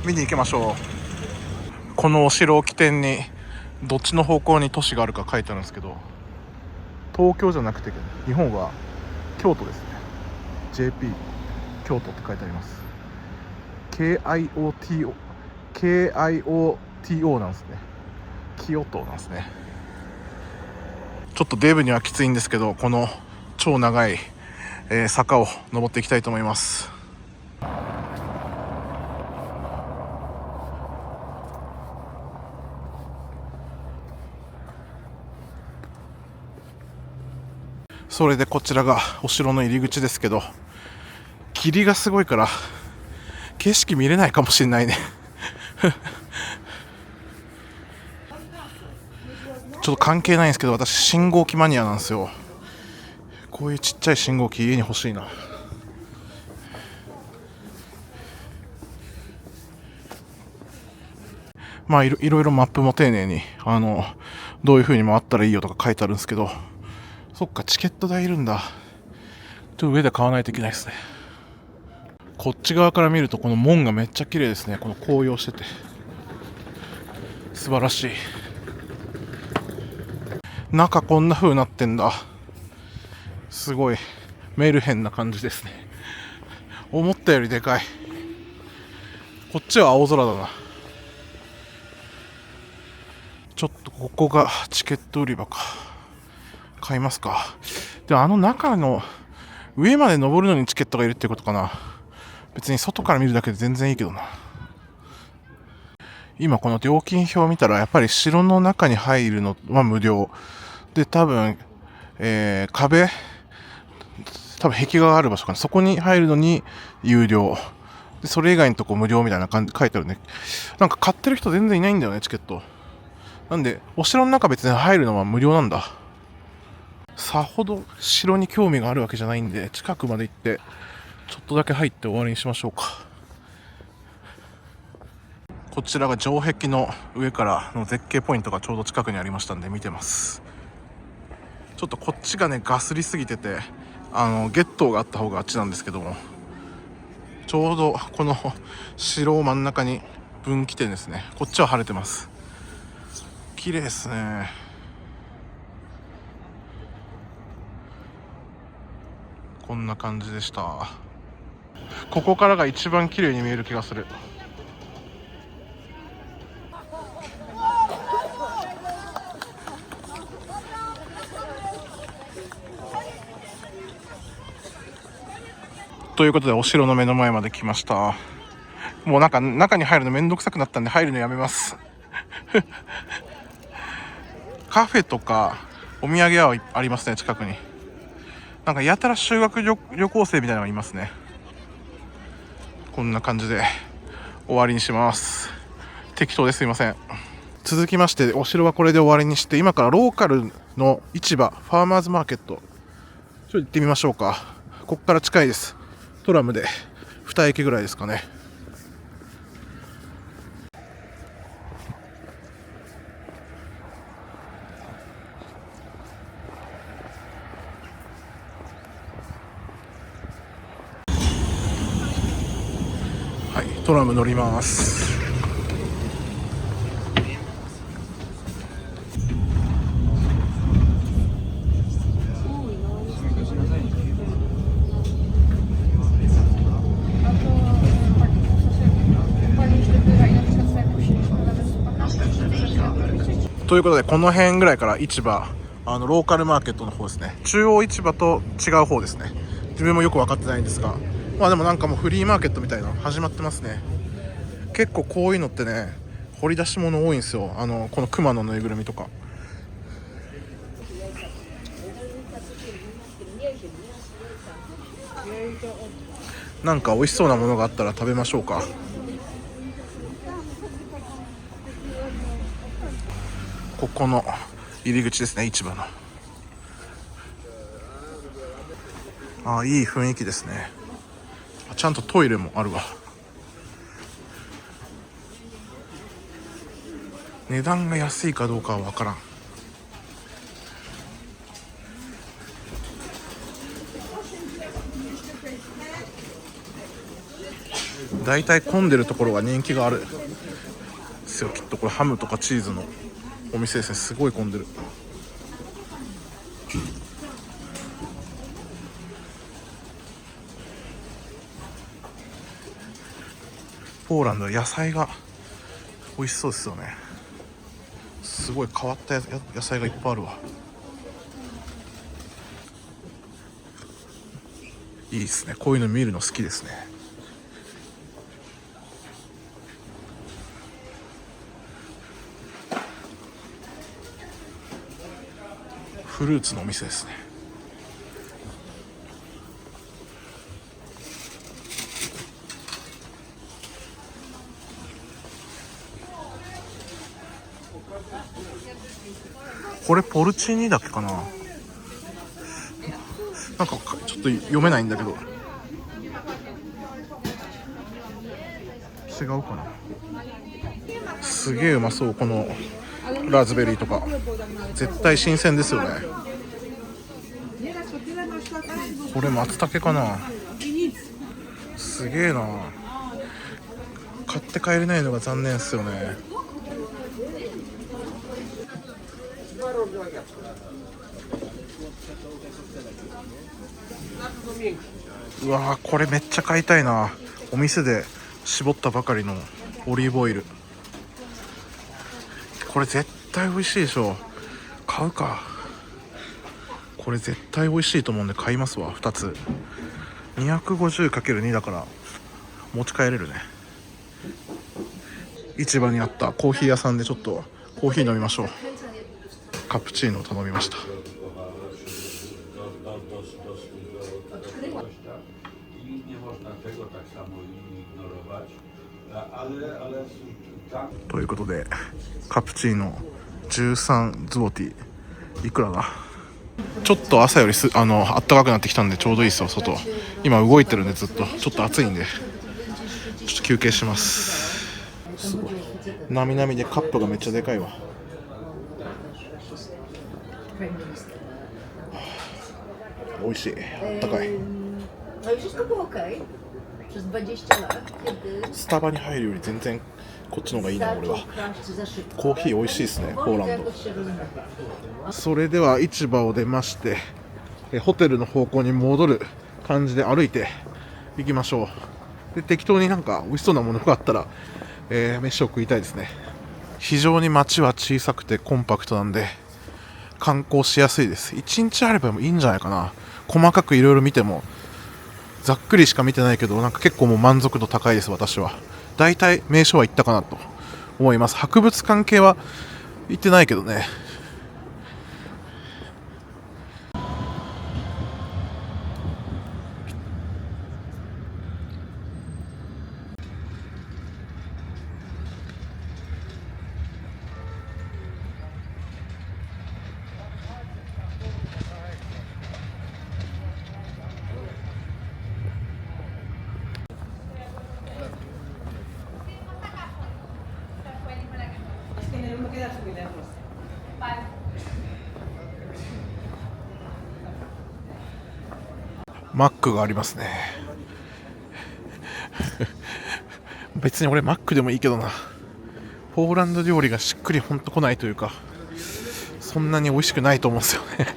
見に行きましょう。このお城を起点にどっちの方向に都市があるか書いてあるんですけど、東京じゃなくて日本は京都ですね。 JP 京都って書いてあります。 KIOTO なんですね。清島なんですね。ちょっとデブにはきついんですけど、この超長い、坂を登っていきたいと思います。それでこちらがお城の入り口ですけど、霧がすごいから景色見れないかもしれないねちょっと関係ないんですけど、私信号機マニアなんですよ。こういうちっちゃい信号機家に欲しいな。まあいろいろマップも丁寧にどういう風に回ったらいいよとか書いてあるんですけど、そっか、チケット代いるんだ。ちょっと上で買わないといけないですね。こっち側から見るとこの門がめっちゃ綺麗ですね。この紅葉してて素晴らしい。中こんな風になってんだ。すごいメルヘンな感じですね。思ったよりでかい。こっちは青空だな。ちょっとここがチケット売り場か。買いますか。で中の上まで登るのにチケットがいるってことかな。別に外から見るだけで全然いいけどな。今この料金表を見たらやっぱり城の中に入るのは無料で、多分、壁がある場所かな、そこに入るのに有料で、それ以外のとこ無料みたいな感じ書いてあるね。なんか買ってる人全然いないんだよね、チケット。なんでお城の中別に入るのは無料なんだ。さほど城に興味があるわけじゃないんで、近くまで行ってちょっとだけ入って終わりにしましょうか。こちらが城壁の上からの絶景ポイントがちょうど近くにありましたんで見てます。ちょっとこっちがねガスりすぎてて、ゲットーがあった方があっちなんですけども、ちょうどこの城を真ん中に分岐点ですね。こっちは晴れてます。綺麗ですね。こんな感じでした。ここからが一番綺麗に見える気がする。ということでお城の目の前まで来ました。もう中に入るのめんどくさくなったんで入るのやめますカフェとかお土産はありますね、近くに。なんかやたら修学旅行生みたいなのがいますね。こんな感じで終わりにします。適当ですいません。続きましてお城はこれで終わりにして、今からローカルの市場ファーマーズマーケットちょっと行ってみましょうか。ここから近いです。トラムで2駅ぐらいですかね。はい、トラム乗ります。ということでこの辺ぐらいから市場、ローカルマーケットの方ですね。中央市場と違う方ですね。自分もよく分かってないんですが、まあでもなんかもうフリーマーケットみたいなの始まってますね。結構こういうのってね掘り出し物多いんですよ。この熊のぬいぐるみとか。なんか美味しそうなものがあったら食べましょうか。ここの入り口ですね、市場の。いい雰囲気ですね。ちゃんとトイレもあるわ。値段が安いかどうかは分からん。だいたい混んでるところが人気があるですよ。きっとこれハムとかチーズのお店ですね。すごい混んでる。ポーランドは野菜が美味しそうですよね。すごい変わった野菜がいっぱいあるわ。いいですね、こういうの見るの好きですね。フルーツのお店ですね。これポルチーニだっけかな。なんかちょっと読めないんだけど、違うかな。すげえうまそう、このラズベリーとか絶対新鮮ですよね。これ松茸かな。すげえな。買って帰れないのが残念ですよね。うわー、これめっちゃ買いたいな。お店で絞ったばかりのオリーブオイル、これ絶対美味しいでしょ。買うか。これ絶対美味しいと思うんで買いますわ。2つ 250×2 だから持ち帰れるね。市場にあったコーヒー屋さんでちょっとコーヒー飲みましょう。カプチーノを頼みました。ということでカプチーノ13ズボティいくらだ。ちょっと朝よりあったかくなってきたんでちょうどいいですよ。外今動いてるんでずっとちょっと暑いんでちょっと休憩します。すごいなみなみでカップがめっちゃでかいわ。美味しい、あったかい。スタバに入るより全然こっちの方がいいな。俺はコーヒー美味しいですね、ポーランド。それでは市場を出ましてホテルの方向に戻る感じで歩いて行きましょう。で適当になんか美味しそうなものがあったら、飯を食いたいですね。非常に街は小さくてコンパクトなんで観光しやすいです。1日あればいいんじゃないかな。細かくいろいろ見てもざっくりしか見てないけどなんか結構もう満足度高いです。私はだいたい名所は行ったかなと思います。博物館系は行ってないけどね。マックがありますね。別に俺マックでもいいけどな。ポーランド料理がしっくりほんと来ないというかそんなに美味しくないと思うんですよね。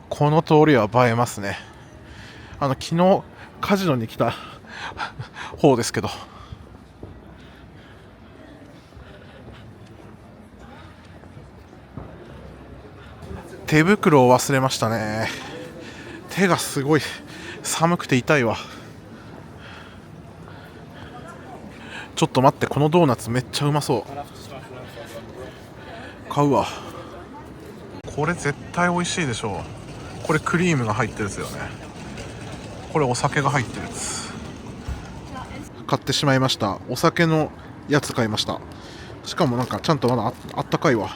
この通りは映えますね。昨日カジノに来た方ですけど手袋を忘れましたね。手がすごい寒くて痛いわ。ちょっと待って、このドーナツめっちゃうまそう。買うわ。これ絶対美味しいでしょう。これクリームが入ってるやつよね。これお酒が入ってるやつ買ってしまいました。お酒のやつ買いました。しかもなんかちゃんとまだ あったかいわ。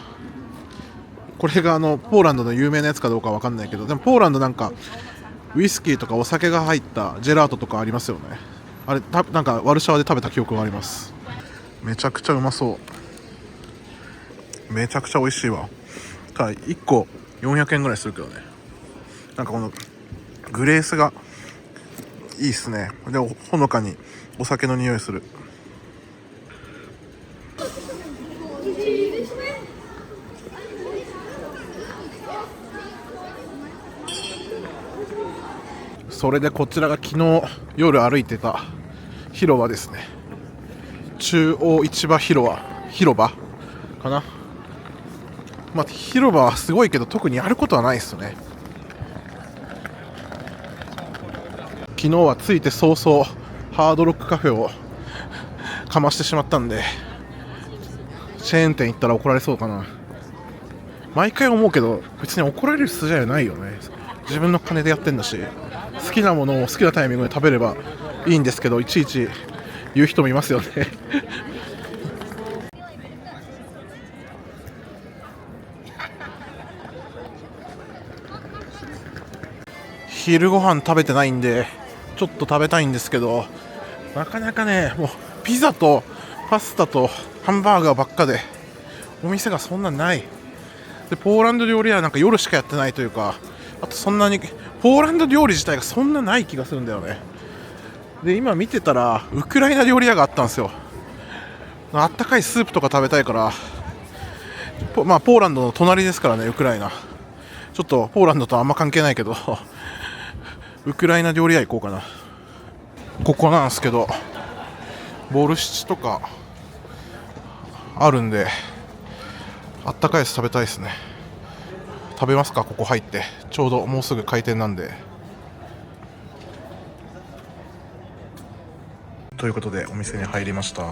これがポーランドの有名なやつかどうかわかんないけど、でもポーランドなんかウイスキーとかお酒が入ったジェラートとかありますよね。あれなんかワルシャワで食べた記憶があります。めちゃくちゃうまそう。めちゃくちゃ美味しいわ。ただ1個400円ぐらいするけどね。なんかこのグレースがいいっすね。でほのかにお酒の匂いする。それでこちらが昨日夜歩いてた広場ですね。中央市場広場広場かな。まあ広場はすごいけど特にやることはないですよね。昨日は着いて早々ハードロックカフェをかましてしまったんで、チェーン店行ったら怒られそうかな。毎回思うけど別に怒られる筋合いはないよね。自分の金でやってんだし、好きなものを好きなタイミングで食べればいいんですけど、いちいち言う人もいますよね昼ご飯食べてないんでちょっと食べたいんですけど、なかなかね、もうピザとパスタとハンバーガーばっかでお店がそんなないで、ポーランド料理はなんか夜しかやってないというか、あとそんなにポーランド料理自体がそんなない気がするんだよね。で今見てたらウクライナ料理屋があったんですよ。あったかいスープとか食べたいから、まあポーランドの隣ですからね、ウクライナ。ちょっとポーランドとあんま関係ないけどウクライナ料理屋行こうかな。ここなんですけどボルシチとかあるんで、あったかいやつ食べたいですね。食べますか、ここ入って。ちょうどもうすぐ開店なんで。ということでお店に入りました。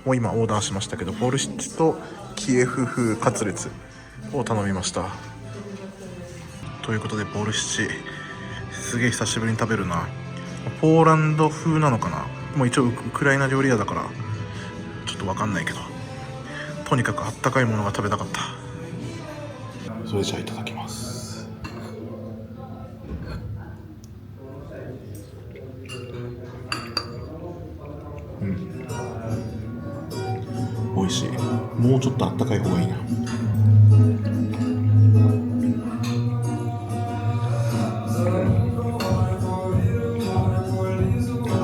もう今オーダーしましたけど、ボルシチとキエフ風カツレツを頼みました。ということでボルシチすげえ久しぶりに食べるな。ポーランド風なのかな。もう一応ウクライナ料理屋だからちょっと分かんないけど、とにかくあったかいものが食べたかった。それじゃあいただきます。美味しい。もうちょっとあったかい方がいいな。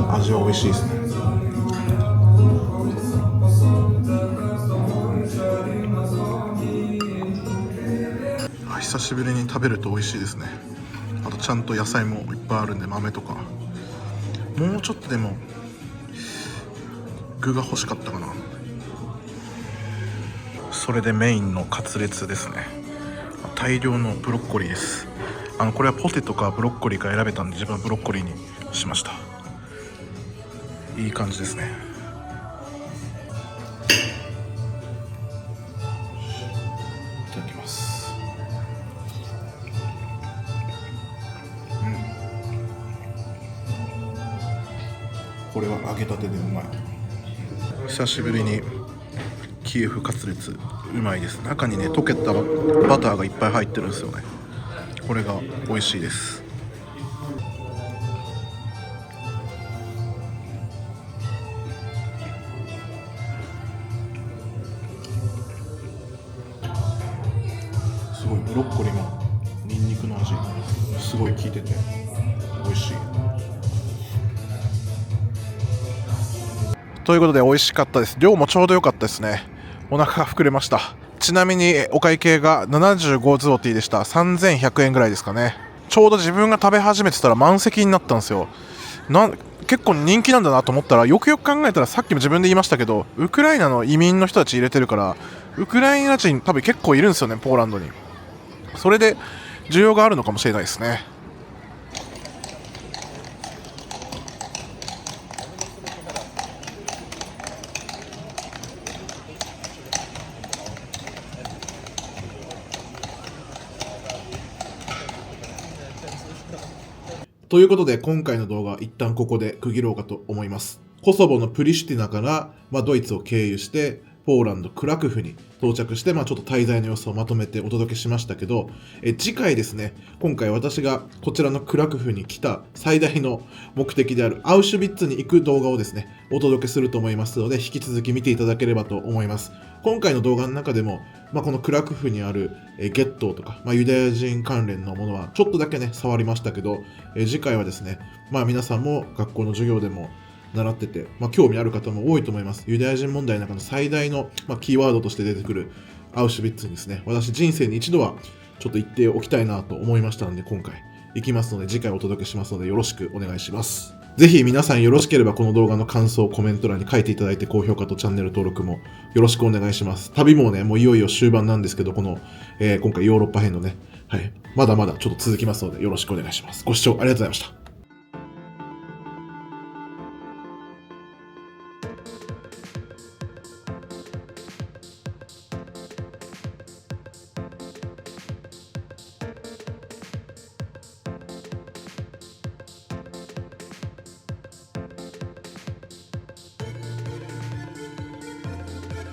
味は美味しいですね。久しぶりに食べると美味しいですね。あとちゃんと野菜もいっぱいあるんで、豆とかもうちょっとでも具が欲しかったかな。それでメインのカツレツですね。大量のブロッコリーです。これはポテトかブロッコリーか選べたんで、自分はブロッコリーにしました。いい感じですね。いただきます。これは揚げたてでうまい。久しぶりにキエフカツレツうまいです。中にね溶けたバターがいっぱい入ってるんですよね。これが美味しいです。すごいブロッコリーもニンニクの味すごい効いてて美味しい。ということで美味しかったです。量もちょうど良かったですね。お腹が膨れました。ちなみにお会計が75ズロティでした。3100円ぐらいですかね。ちょうど自分が食べ始めてたら満席になったんですよ。結構人気なんだなと思ったら、よくよく考えたらさっきも自分で言いましたけど、ウクライナの移民の人たち入れてるから、ウクライナ人多分結構いるんですよね、ポーランドに。それで需要があるのかもしれないですね。ということで今回の動画は一旦ここで区切ろうかと思います。コソボのプリシュティナから、ドイツを経由してポーランド・クラクフに到着して、ちょっと滞在の様子をまとめてお届けしましたけど、次回ですね、今回私がこちらのクラクフに来た最大の目的であるアウシュビッツに行く動画をですね、お届けすると思いますので、引き続き見ていただければと思います。今回の動画の中でも、このクラクフにあるゲットーとか、ユダヤ人関連のものはちょっとだけね、触りましたけど、次回はですね、皆さんも学校の授業でも習ってて、興味ある方も多いと思います。ユダヤ人問題の中の最大の、キーワードとして出てくるアウシュビッツにですね、私人生に一度はちょっと行っておきたいなと思いましたので、今回行きますので、次回お届けしますのでよろしくお願いします。ぜひ皆さんよろしければこの動画の感想をコメント欄に書いていただいて、高評価とチャンネル登録もよろしくお願いします。旅もね、もういよいよ終盤なんですけど、この、今回ヨーロッパ編のね、はい、まだまだちょっと続きますのでよろしくお願いします。ご視聴ありがとうございました。